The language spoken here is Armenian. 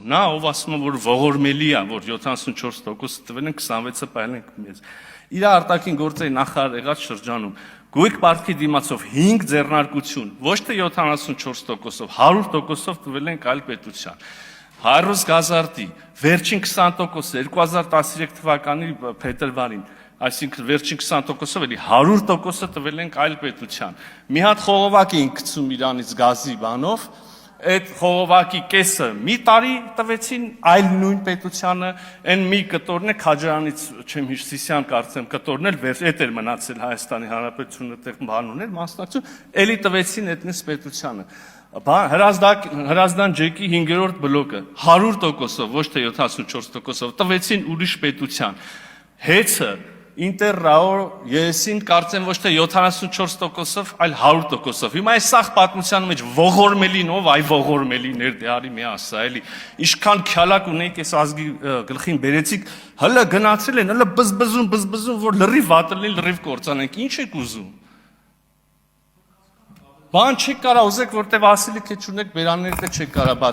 Նա ով ասում է, որ ողորմելի է, որ 74% տվել են, 26-ը պահել ենք մեզ։ Իր արտաքին գործերի նախարար եղած շրջանում գույք պարտքի դիմացով 5 ձեռնարկություն, ոչ թե 74%-ով, 100%-ով տվել ենք այլ պետության։ Հայրոս գազարտի վերջին 20%-ը 2013 թվականի փետրվարին, այսինքն վերջին 20%-ով էլի 100%-ը տվել ենք այլ պետության։ Մի հատ խողովակ էինք գցում իրանից գազի բանով, այդ խողովակի կեսը մի տարի տվեցին այլ նույն պետությանը, այն մի կտորն է Քաջարանից չեմ հիշ Սիսյան կարծեմ կտորն էլ այդ էր մնացել Հայաստանի Հանրապետությունը այդտեղ բան ուներ մասնակցություն, էլի տվեցին այդ նույն պետությանը։ Հրազդան ջեկի 5-րդ բլոկը 100%-ով, ոչ թե 74%-ով տվեցին ուրիշ պետության։ Հեծը Ինտերրաո ԵՍ-ին կարծեմ ոչ թե 74%-ով, այլ 100%-ով։ Հիմա այս սաղ պատմության մեջ ողորմելին ով, այ ողորմելիներ դե արի մի ասա, էլի։ Ինչքան քյալակ ունեիք այս ազգի գլխին բերեցիք, հələ գնացել են, հələ բզբզում, որ լրիվ վատը լինի, լրիվ կործանենք։ Ինչ եք ուզում։ Բան չեք կարա ուզեք, որտեվ Վասիլի Քեչունեք բերաններդ չեք կարա